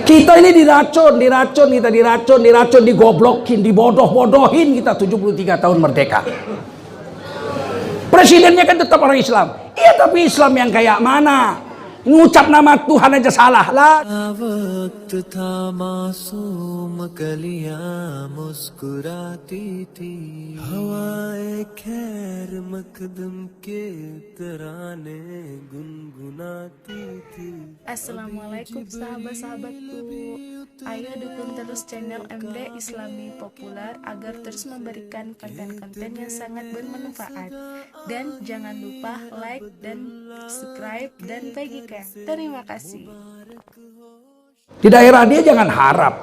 Kita ini diracun, digoblokin, dibodoh-bodohin kita 73 tahun merdeka. Presidennya kan tetap orang Islam. Iya, tapi Islam yang kayak mana? Ngucap nama Tuhan aja salah lah. वक्त था मासूम कलियां मुस्कुराती थी हवाएं खैर मकदम के तराने गुनगुनाती थी. Assalamualaikum sahabat-sahabatku. Ayo dukung terus channel MD Islami Populer agar terus memberikan konten-konten yang sangat bermanfaat. Dan jangan lupa like dan subscribe dan bagikan. Terima kasih. Di daerah dia jangan harap.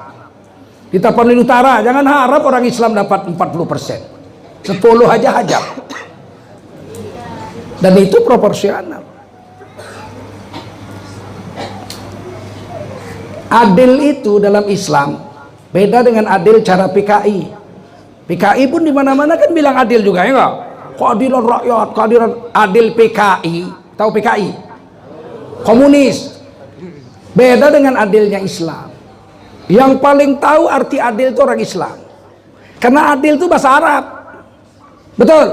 Di Tapanuli Utara jangan harap orang Islam dapat 40%. 10 aja hajab. Dan itu proporsional. Adil itu dalam Islam beda dengan adil cara PKI. PKI pun di mana-mana kan bilang adil juga, ya enggak? Keadilan rakyat, keadilan adil PKI. Tahu PKI? Komunis. Beda dengan adilnya Islam. Yang paling tahu arti adil itu orang Islam. Karena adil itu bahasa Arab. Betul?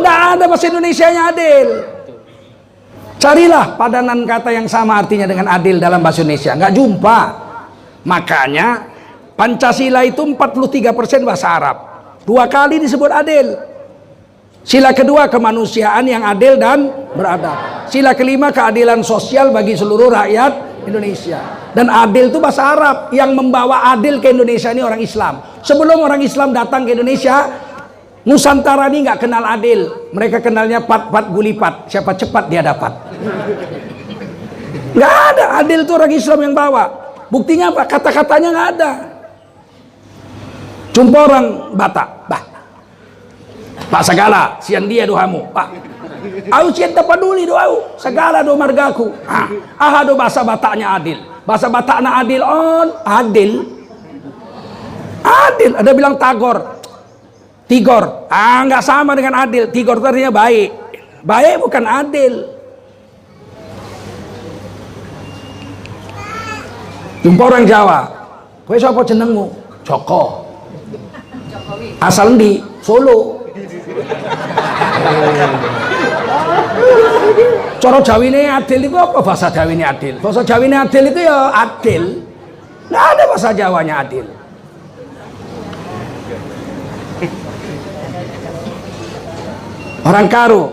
Nggak ada bahasa Indonesianya adil. Carilah padanan kata yang sama artinya dengan adil dalam bahasa Indonesia. Nggak jumpa. Makanya Pancasila itu 43% bahasa Arab. 2 kali disebut adil. Sila kedua kemanusiaan yang adil dan beradab. Sila kelima keadilan sosial bagi seluruh rakyat Indonesia. Dan adil itu bahasa Arab. Yang membawa adil ke Indonesia ini orang Islam. Sebelum orang Islam datang ke Indonesia, Nusantara ini nggak kenal adil. Mereka kenalnya pat-pat gulipat. Siapa cepat dia dapat. Nggak ada. Adil itu orang Islam yang bawa. Buktinya apa? Kata-katanya nggak ada. Jumpa orang Batak, Pak segala, siang dia doamu, Pak. Aku siang tak peduli doamu, segala do margaku. Do bahasa Bataknya adil. Bahasa Bataknya adil adil. Adil, ada bilang tagor. Tigor, nggak sama dengan adil. Tigor artinya baik. Baik bukan adil. Jumpa orang Jawa, kowe sapa jenengmu? Joko. Asal di Solo. Cara Jawine adil itu apa? Bahasa Jawine adil. Bahasa Jawine adil itu ya adil. Nggak ada bahasa Jawanya adil. Orang karo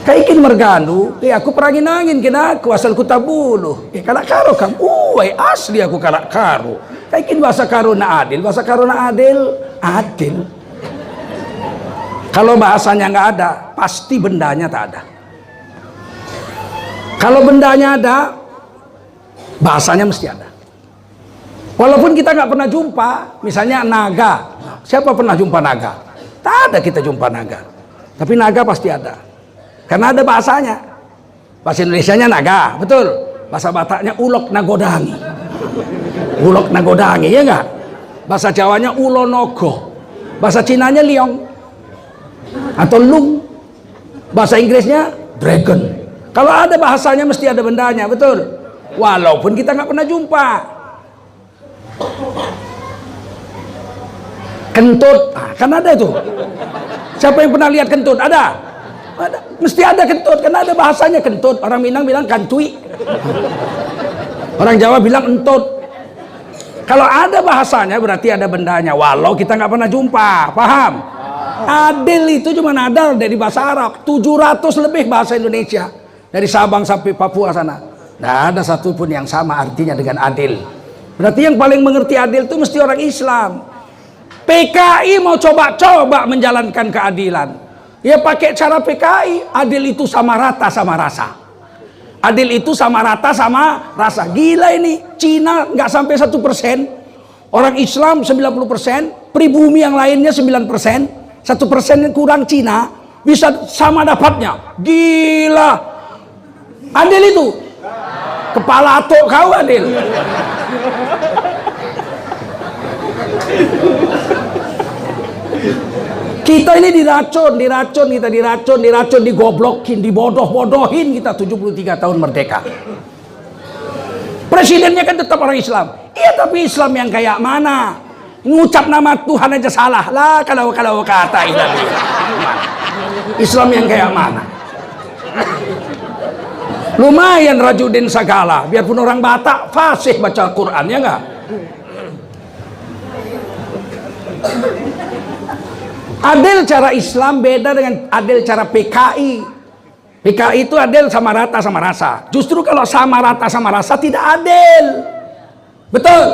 kaikin merganu, aku perangin angin kena aku asal kutabulu. Kalak karo kamu, asli aku kalak karo. Kaikin bahasa karo na adil, bahasa karo na adil, adil. Kalau bahasanya nggak ada, pasti bendanya tak ada. Kalau bendanya ada, bahasanya mesti ada. Walaupun kita nggak pernah jumpa, misalnya naga. Siapa pernah jumpa naga? Tak ada kita jumpa naga. Tapi naga pasti ada. Karena ada bahasanya. Bahasa Indonesianya naga, betul. Bahasa Bataknya ulok nagodangi. Ulok nagodangi, ya enggak? Bahasa Jawanya ulonogo. Bahasa Cinanya liong atau lung. Bahasa Inggrisnya dragon. Kalau ada bahasanya mesti ada bendanya, betul. Walaupun kita nggak pernah jumpa. Kentut, kan ada itu. Siapa yang pernah lihat kentut? Ada? Ada. Mesti ada kentut, karena ada bahasanya kentut. Orang Minang bilang kantui. Orang Jawa bilang entut. Kalau ada bahasanya berarti ada bendanya. Walau kita nggak pernah jumpa, paham? Adil itu cuma ada dari bahasa Arab. 700 lebih bahasa Indonesia. Dari Sabang sampai Papua sana. Nggak ada satupun yang sama artinya dengan adil. Berarti yang paling mengerti adil itu mesti orang Islam. PKI mau coba-coba menjalankan keadilan. Ya pakai cara PKI. Adil itu sama rata sama rasa. Adil itu sama rata sama rasa. Gila ini. Cina nggak sampai 1%. Orang Islam 90%. Pribumi yang lainnya 9%. 1% kurang Cina. Bisa sama dapatnya. Gila. Adil itu. Kepala atok kau adil. Kita ini diracun, digoblokin, dibodoh-bodohin kita 73 tahun merdeka. Presidennya kan tetap orang Islam. Iya, tapi Islam yang kayak mana? Ngucap nama Tuhan aja salah lah kalau kata ini. Islam yang kayak mana? Lumayan Rajudin Sagala, biarpun orang Batak fasih baca Quran, ya enggak? Adil cara Islam beda dengan adil cara PKI. PKI itu adil sama rata sama rasa. Justru kalau sama rata sama rasa tidak adil. Betul?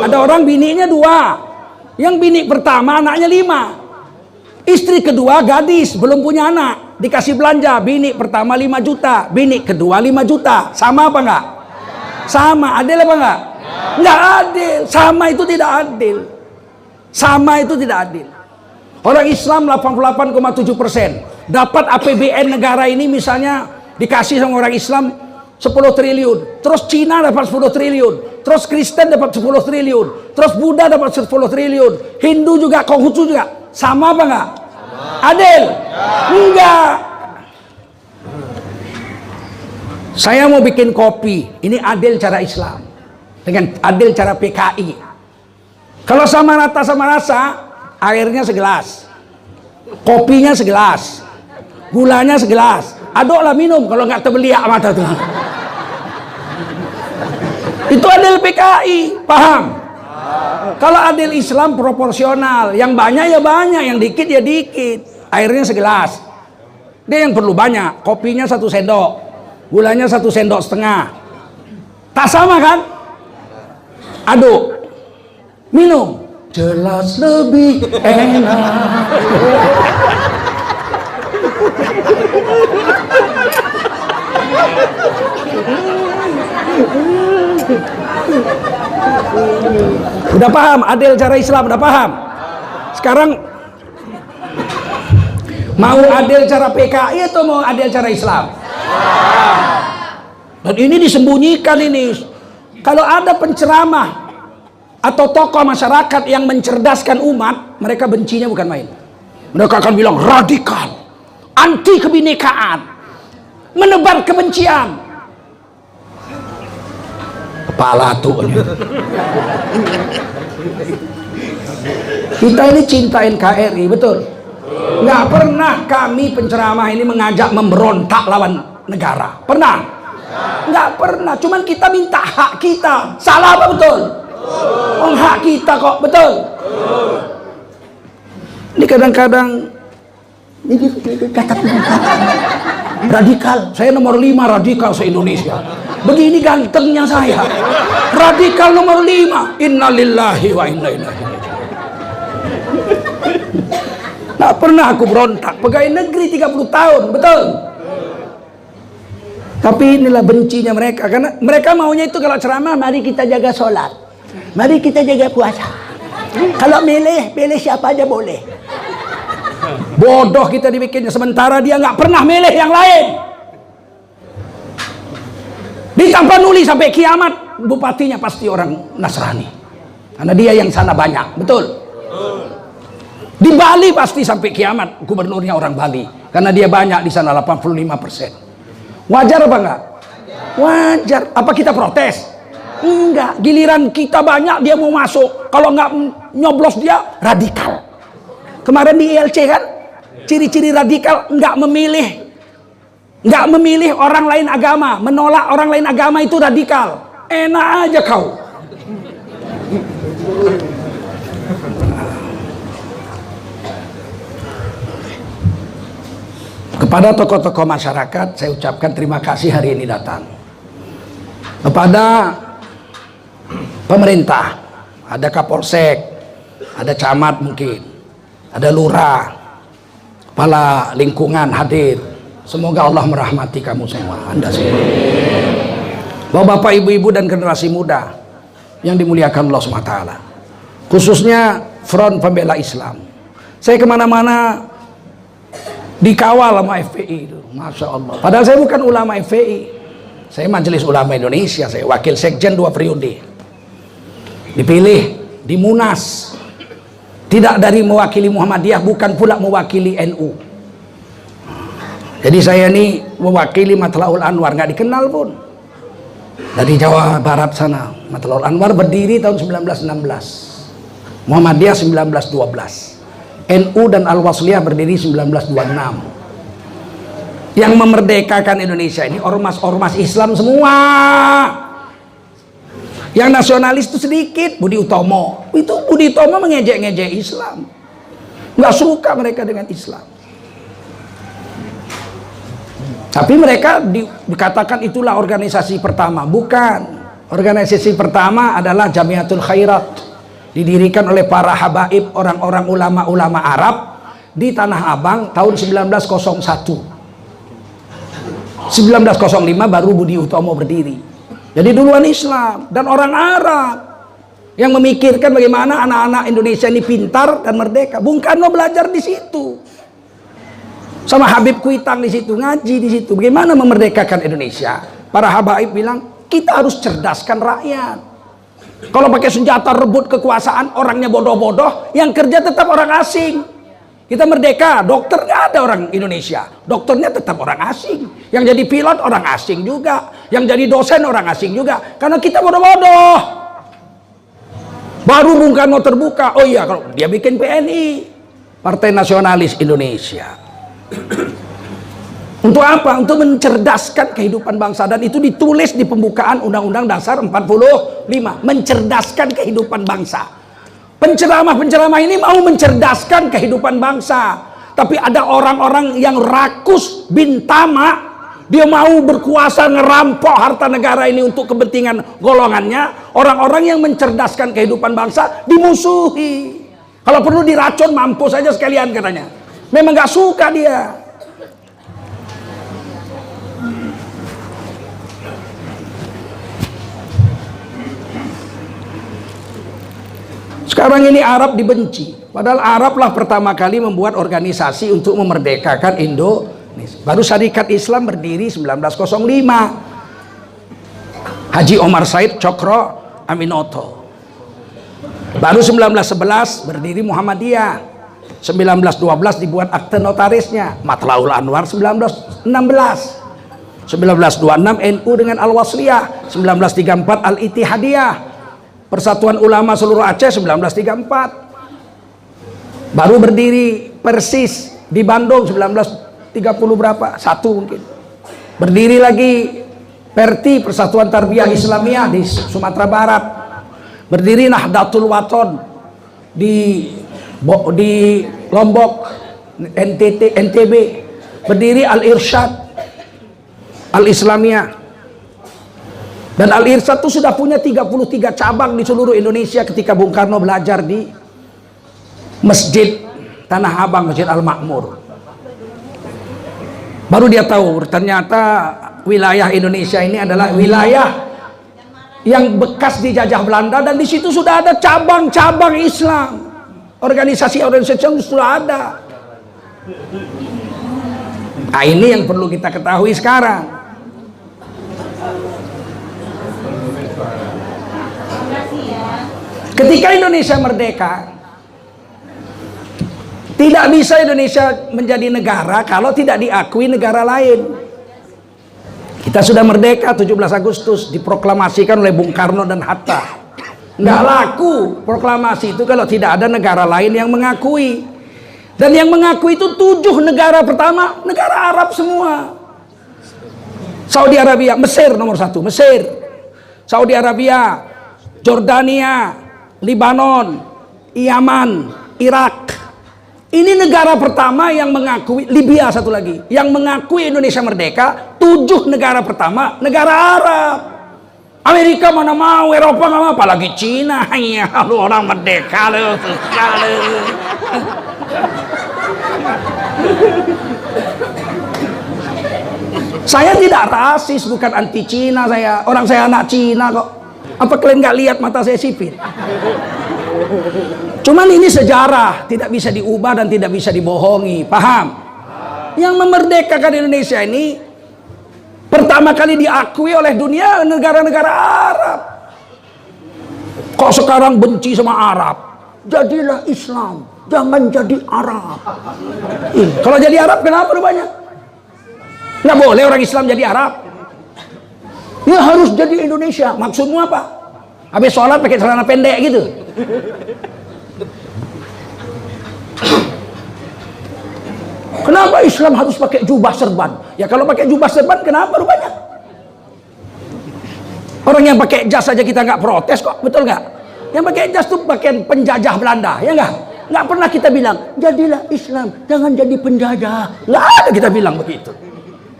Ada orang bininya 2. Yang bini pertama anaknya 5. Istri kedua gadis, belum punya anak, dikasih belanja. Bini pertama 5 juta, bini kedua 5 juta. Sama apa enggak? Sama. Adil apa enggak? Enggak adil. Sama itu tidak adil. Sama itu tidak adil. Orang Islam 88,7% dapat APBN negara ini, misalnya dikasih sama orang Islam 10 triliun, terus Cina dapat 10 triliun, terus Kristen dapat 10 triliun, terus Buddha dapat 10 triliun, Hindu juga, Konghucu juga. Sama apa enggak? Adil? Enggak. Saya mau bikin kopi, ini adil cara Islam dengan adil cara PKI. Kalau sama rata sama rasa, airnya segelas, kopinya segelas, gulanya segelas, aduklah minum kalau nggak terbeliak mata tuh. Itu adil PKI, paham? Kalau adil Islam proporsional, yang banyak ya banyak, yang dikit ya dikit. Airnya segelas, dia yang perlu banyak, kopinya 1 sendok, gulanya 1 sendok setengah, tak sama kan? Aduk, minum, jelas lebih enak. Udah paham adil cara Islam? Udah paham? Sekarang mau adil cara PKI atau mau adil cara Islam? Dan ini disembunyikan ini. Kalau ada penceramah atau tokoh masyarakat yang mencerdaskan umat, mereka bencinya bukan main. Mereka akan bilang radikal, anti kebinekaan, menebar kebencian. Kepala tuh. Kita ini cinta NKRI, betul? Nggak pernah kami penceramah ini mengajak memberontak lawan negara. Pernah? Nggak pernah. Cuman kita minta hak kita. Salah apa betul? Hak kita kok, betul? Ini kadang-kadang ini kata radikal. Saya nomor 5 radikal se-Indonesia. Begini gantengnya saya. Radikal nomor 5. Innalillahi wa inna ilaihi raji'un. Nggak pernah aku berontak. Pegawai negeri 30 tahun, betul? Tapi inilah bencinya mereka. Karena mereka maunya itu kalau ceramah, mari kita jaga sholat, mari kita jaga puasa. Kalau pilih siapa aja boleh. Bodoh kita dibikinnya. Sementara dia nggak pernah milih yang lain. Di Tapanuli sampai kiamat, bupatinya pasti orang Nasrani. Karena dia yang sana banyak, betul? Di Bali pasti sampai kiamat gubernurnya orang Bali. Karena dia banyak di sana, 85%. Wajar apa enggak? Wajar. Apa kita protes? Enggak. Giliran kita banyak dia mau masuk. Kalau enggak nyoblos dia radikal. Kemarin di ILC kan, ciri-ciri radikal enggak memilih orang lain agama, menolak orang lain agama itu radikal. Enak aja kau. Kepada tokoh-tokoh masyarakat saya ucapkan terima kasih hari ini datang. Kepada pemerintah, ada Kapolsek, ada camat mungkin, ada lurah, kepala lingkungan hadir. Semoga Allah merahmati kamu semua, Anda semua. Bapak, ibu-ibu dan generasi muda yang dimuliakan Allah SWT. Khususnya Front Pembela Islam. Saya kemana-mana dikawal sama FPI itu, Masya Allah. Padahal saya bukan ulama FPI, saya Majelis Ulama Indonesia, saya wakil sekjen 2 periode, dipilih di Munas, tidak dari mewakili Muhammadiyah, bukan pula mewakili NU. Jadi saya ini mewakili Matla'ul Anwar, nggak dikenal pun. dari Jawa Barat sana. Matlaul Anwar berdiri tahun 1916, Muhammadiyah 1912, NU dan Al-Wasliyah berdiri 1926. Yang memerdekakan Indonesia ini ormas-ormas Islam semua. Yang nasionalis itu sedikit, Budi Utomo. Itu Budi Utomo mengejek-ngejek Islam, nggak suka mereka dengan Islam. Tapi mereka dikatakan itulah organisasi pertama. Bukan. Organisasi pertama adalah Jamiatul Khairat, didirikan oleh para habaib, orang-orang ulama-ulama Arab di Tanah Abang tahun 1901. 1905 baru Budi Utomo berdiri. Jadi duluan Islam dan orang Arab yang memikirkan bagaimana anak-anak Indonesia ini pintar dan merdeka. Bung Karno belajar di situ, sama Habib Kuitang di situ, ngaji di situ. Bagaimana memerdekakan Indonesia? Para habaib bilang kita harus cerdaskan rakyat. Kalau pakai senjata rebut kekuasaan, orangnya bodoh-bodoh, yang kerja tetap orang asing. Kita merdeka, dokter nggak ada orang Indonesia, dokternya tetap orang asing. Yang jadi pilot orang asing juga, yang jadi dosen orang asing juga, karena kita bodoh-bodoh. Baru Bung Karno terbuka, oh iya kalau dia bikin PNI, Partai Nasionalis Indonesia. Untuk apa? Untuk mencerdaskan kehidupan bangsa, dan itu ditulis di pembukaan Undang-Undang Dasar 45, mencerdaskan kehidupan bangsa. Penceramah-penceramah ini mau mencerdaskan kehidupan bangsa, tapi ada orang-orang yang rakus bintama, dia mau berkuasa ngerampok harta negara ini untuk kepentingan golongannya. Orang-orang yang mencerdaskan kehidupan bangsa dimusuhi. Kalau perlu diracun, mampus saja sekalian katanya. Memang gak suka dia. Sekarang ini Arab dibenci, padahal Arab lah pertama kali membuat organisasi untuk memerdekakan Indonesia. Baru Syarikat Islam berdiri 1905, Haji Omar Said Cokro Aminoto. Baru 1911 berdiri Muhammadiyah, 1912 dibuat akte notarisnya. Matlaul Anwar 1916, 1926 NU dengan Al-Wasliyah, 1934 Al-Ittihadiyah, Persatuan Ulama Seluruh Aceh 1934. Baru berdiri Persis di Bandung 1930 berapa? Satu mungkin. Berdiri lagi Perti, Persatuan Tarbiyah Islamiyah di Sumatera Barat. Berdiri Nahdlatul Wathon di Lombok, NTB. Berdiri Al-Irsyad Al-Islamiyah. Dan Al-Irsyad itu sudah punya 33 cabang di seluruh Indonesia ketika Bung Karno belajar di Masjid Tanah Abang, Masjid Al-Makmur. Baru dia tahu ternyata wilayah Indonesia ini adalah wilayah yang bekas dijajah Belanda, dan di situ sudah ada cabang-cabang Islam. Organisasi-organisasi yang sudah ada. Nah, ini yang perlu kita ketahui sekarang. Ketika Indonesia merdeka, tidak bisa Indonesia menjadi negara kalau tidak diakui negara lain. Kita sudah merdeka 17 Agustus, diproklamasikan oleh Bung Karno dan Hatta. Nggak laku proklamasi itu kalau tidak ada negara lain yang mengakui. Dan yang mengakui itu 7 negara pertama, negara Arab semua. Saudi Arabia, Mesir nomor 1, Mesir, Saudi Arabia, Jordania, Libanon, Yaman, Irak. Ini negara pertama yang mengakui. Libya satu lagi yang mengakui Indonesia merdeka. 7 negara pertama negara Arab. Amerika mana mau, Eropa nggak mau, apalagi Cina. Ya lu orang merdeka lu. Saya tidak rasis, bukan anti Cina saya. Orang saya anak Cina kok. Apa kalian nggak lihat mata saya sipit? Cuman ini sejarah, tidak bisa diubah dan tidak bisa dibohongi. Paham? Yang memerdekakan Indonesia ini pertama kali diakui oleh dunia negara-negara Arab. Kok sekarang benci sama Arab? Jadilah Islam, jangan jadi Arab. Kalau jadi Arab kenapa rupanya? Nggak boleh orang Islam jadi Arab. Ya harus jadi Indonesia. Maksudmu apa? Habis sholat pakai celana pendek gitu? Kenapa Islam harus pakai jubah serban? Ya kalau pakai jubah serban kenapa rupanya? Orang yang pakai jas saja kita nggak protes kok, betul nggak? Yang pakai jas tuh pakaian penjajah Belanda, ya nggak? Nggak pernah kita bilang, jadilah Islam, jangan jadi penjajah. Nggak ada kita bilang begitu.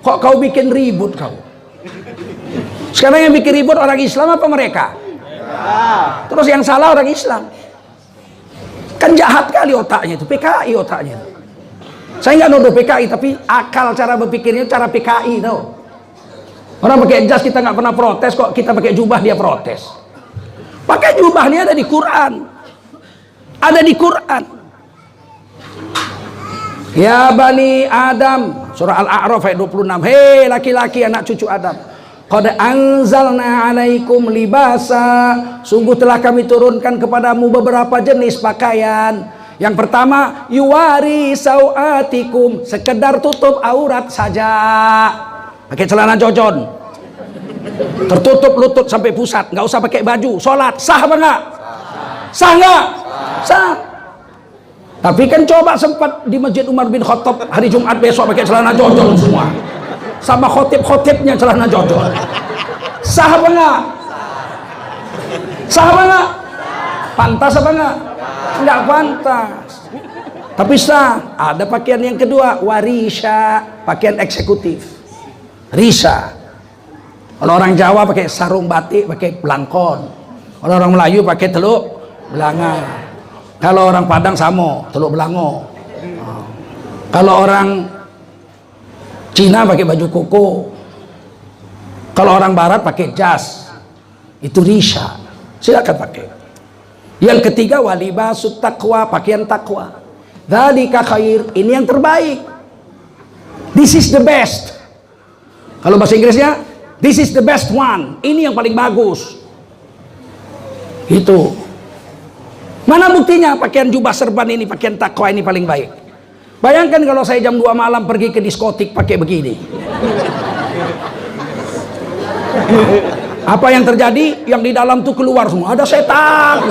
Kok kau bikin ribut kau? Sekarang yang bikin ribut orang Islam apa mereka? Terus yang salah orang Islam. Kan jahat kali otaknya itu, PKI otaknya. Saya nggak nuduh PKI, tapi akal cara berpikirnya cara PKI tau. Orang pakai jas kita nggak pernah protes kok, kita pakai jubah dia protes. Pakai jubah ini ada di Quran. Ada di Quran. Ya Bani Adam, surah Al-A'raf ayat 26. Hei laki-laki anak cucu Adam. Qad anzalna alaikum libasa. Sungguh telah kami turunkan kepadamu beberapa jenis pakaian. Yang pertama, yuwari sauatikum, sekedar tutup aurat saja. Pakai celana jojon, tertutup lutut sampai pusat, nggak usah pakai baju. Sholat sah apa nggak? Sah nggak? Sah. Tapi kan coba sempat di Masjid Umar bin Khattab hari Jumat besok pakai celana jojon semua, sama khotib-khotibnya celana jojon. Sah apa nggak? Sah apa nggak? Pantas apa nggak? Nggak pantas. Tapi sah. Ada pakaian yang kedua, warisha, pakaian eksekutif. Risa. Kalau orang Jawa pakai sarung batik, pakai belangkon. Kalau orang Melayu pakai teluk belanga. Kalau orang Padang samo, teluk belango. Kalau orang Cina pakai baju koko. Kalau orang Barat pakai jas. Itu risa. Silakan pakai. Yang ketiga, walibasut taqwa, pakaian takwa. Dzalika khair, ini yang terbaik. This is the best. Kalau bahasa Inggrisnya, this is the best one. Ini yang paling bagus. Itu. Mana buktinya pakaian jubah serban ini, pakaian takwa ini paling baik? Bayangkan kalau saya jam 2 malam pergi ke diskotik pakai begini. Apa yang terjadi? Yang di dalam tuh keluar semua. Ada setan.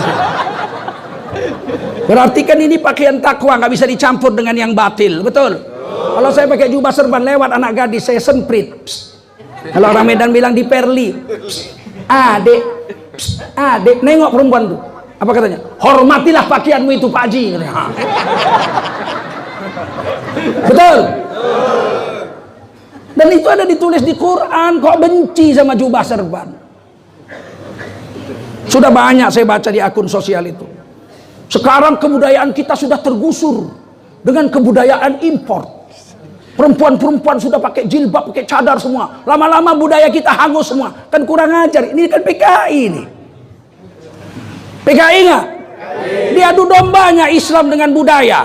Berarti kan ini pakaian takwa, nggak bisa dicampur dengan yang batil, betul? Kalau saya pakai jubah serban lewat anak gadis, saya semprit. Kalau orang Medan bilang di perli. Adek, adek, nengok perempuan tuh. Apa katanya? Hormatilah pakaianmu itu Pak Haji. Betul? Dan itu ada ditulis di Quran. Kok benci sama jubah serban? Sudah banyak saya baca di akun sosial itu. Sekarang kebudayaan kita sudah tergusur dengan kebudayaan impor. Perempuan-perempuan sudah pakai jilbab, pakai cadar semua. Lama-lama budaya kita hangus semua. Kan kurang ajar. Ini kan PKI ini. PKI nggak? Diadu dombanya Islam dengan budaya.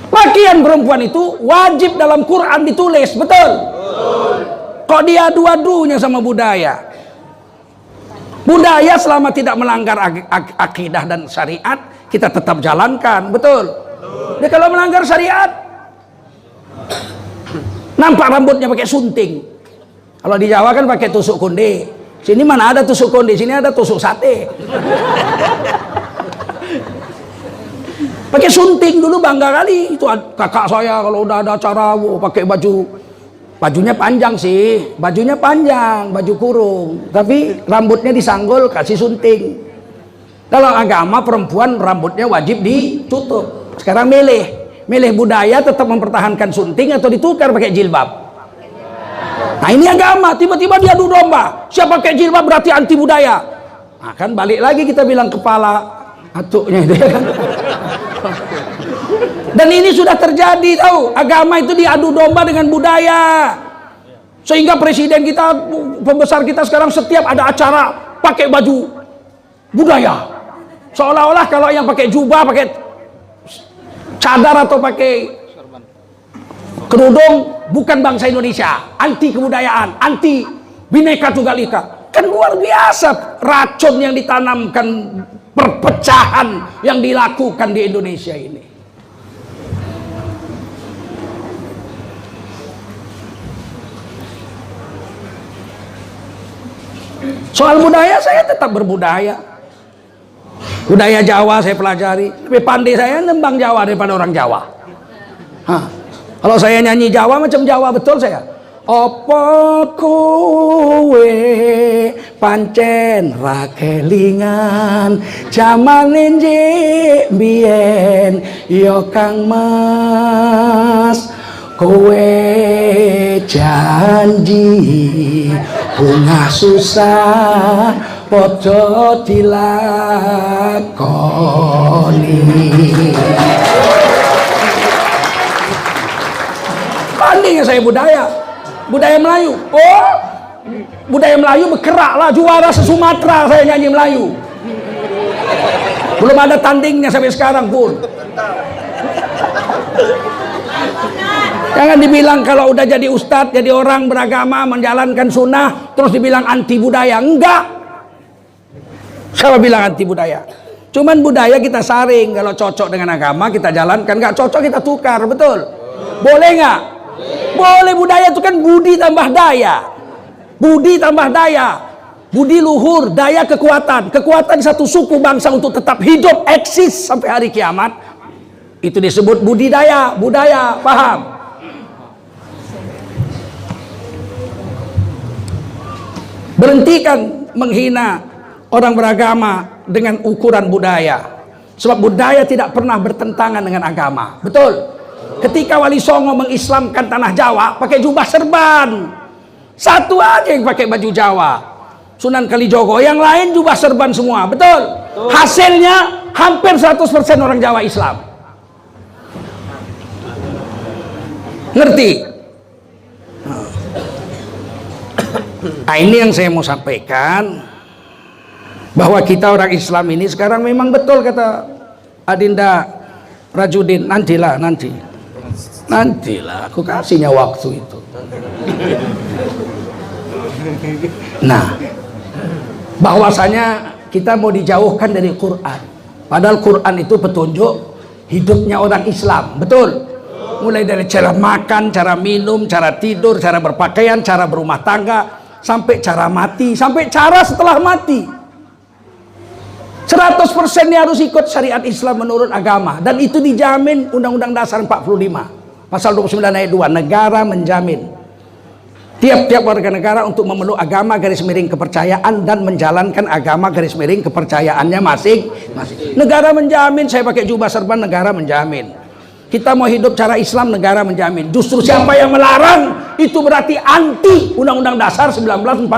Pakaian perempuan itu wajib dalam Quran ditulis, betul? Kok diadu-adunya sama budaya? Budaya selama tidak melanggar akidah dan syariat, kita tetap jalankan, betul? Dia kalau melanggar syariat, nampak rambutnya pakai sunting. Kalau di Jawa kan pakai tusuk konde. Sini mana ada tusuk konde, sini ada tusuk sate. Pakai sunting dulu bangga kali. Itu kakak saya kalau udah ada acara pakai bajunya panjang sih, bajunya panjang, baju kurung, tapi rambutnya disanggul kasih sunting. Kalau agama perempuan rambutnya wajib ditutup. Sekarang milih budaya tetap mempertahankan sunting atau ditukar pakai jilbab. Nah ini agama, tiba-tiba dia adu domba. Siapa pakai jilbab berarti anti budaya. Nah kan balik lagi kita bilang kepala atuknya itu ya kan. Dan ini sudah terjadi tahu, agama itu diadu domba dengan budaya. Sehingga presiden kita, pembesar kita sekarang setiap ada acara pakai baju budaya. Seolah-olah kalau yang pakai jubah, pakai cadar atau pakai kerudung bukan bangsa Indonesia, anti kebudayaan, anti Bhinneka Tunggal Ika. Kan luar biasa racun yang ditanamkan, perpecahan yang dilakukan di Indonesia ini. Soal budaya saya tetap berbudaya. Budaya Jawa saya pelajari. Lebih pandai saya nembang Jawa daripada orang Jawa. Hah. Kalau saya nyanyi Jawa macam Jawa betul saya. Opo kowe pancen ra kelingan jaman enjek biyen yo Kang Mas kowe janji bunga susah padha dilakoni. Bandingnya saya budaya Melayu. Oh, budaya Melayu berkerak lah, juara se-Sumatera saya nyanyi Melayu. Belum ada tandingnya sampai sekarang pun. Jangan dibilang kalau udah jadi ustadz, jadi orang beragama, menjalankan sunnah, terus dibilang anti budaya. Enggak. Siapa bilang anti budaya? Cuman budaya kita saring, kalau cocok dengan agama kita jalankan, nggak cocok kita tukar, betul? Boleh nggak? Boleh. Budaya itu kan budi tambah daya. Budi tambah daya. Budi luhur, daya kekuatan. Kekuatan satu suku bangsa untuk tetap hidup, eksis sampai hari kiamat. Itu disebut budidaya, budaya, paham? Berhentikan menghina orang beragama dengan ukuran budaya. Sebab budaya tidak pernah bertentangan dengan agama. Betul? Ketika Wali Songo mengislamkan tanah Jawa pakai jubah serban, satu aja yang pakai baju Jawa, Sunan Kalijogo, yang lain jubah serban semua. Betul? Hasilnya hampir 100% orang Jawa Islam. Ngerti? Nah, ini yang saya mau sampaikan, bahwa kita orang Islam ini sekarang memang betul kata Adinda Rajudin, nantilah, aku kasihnya waktu itu. Nah, bahwasanya kita mau dijauhkan dari Quran, padahal Quran itu petunjuk hidupnya orang Islam, betul? Mulai dari cara makan, cara minum, cara tidur, cara berpakaian, cara berumah tangga, sampai cara mati, sampai cara setelah mati. 100% dia harus ikut syariat Islam menurut agama, dan itu dijamin Undang-Undang Dasar 45 Pasal 29 ayat 2. Negara menjamin tiap-tiap warga negara untuk memeluk agama garis miring kepercayaan dan menjalankan agama garis miring kepercayaannya masing-masing. Negara menjamin. Saya pakai jubah serban, negara menjamin. Kita mau hidup cara Islam, negara menjamin. Justru siapa yang melarang itu berarti anti Undang-Undang Dasar 1945.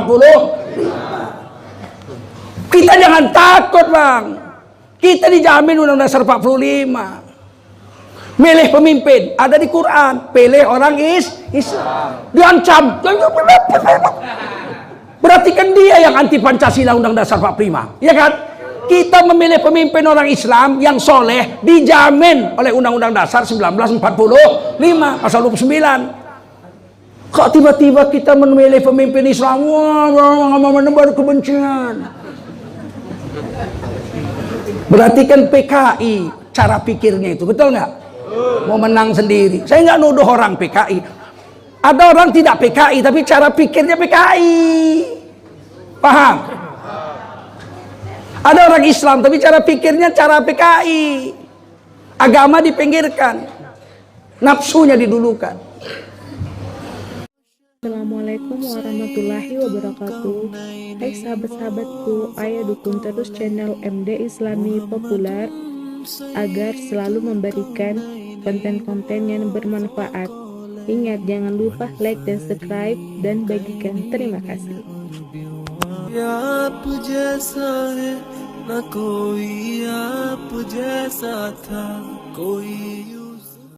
Kita jangan takut, Bang. Kita dijamin Undang-Undang Dasar 45. Milih pemimpin ada di Quran. Pilih orang Islam. Diancam. Berarti kan dia yang anti Pancasila Undang-Undang Dasar 45. Ya kan? Kita memilih pemimpin orang Islam yang soleh dijamin oleh Undang-Undang Dasar 1945 Pasal 29. Kok tiba-tiba kita memilih pemimpin Islam? Wah, menebar kebencian. Berarti kan PKI cara pikirnya itu, betul nggak? Mau menang sendiri. Saya nggak nuduh orang PKI. Ada orang tidak PKI tapi cara pikirnya PKI. Paham? Ada orang Islam tapi cara pikirnya cara PKI. Agama dipinggirkan, nafsunya didulukan. Assalamualaikum warahmatullahi wabarakatuh. Hai sahabat-sahabatku, ayo dukung terus channel MD Islami Populer agar selalu memberikan konten-konten yang bermanfaat. Ingat, jangan lupa like dan subscribe dan bagikan. Terima kasih. आप जैसा है ना कोई आप जैसा था कोई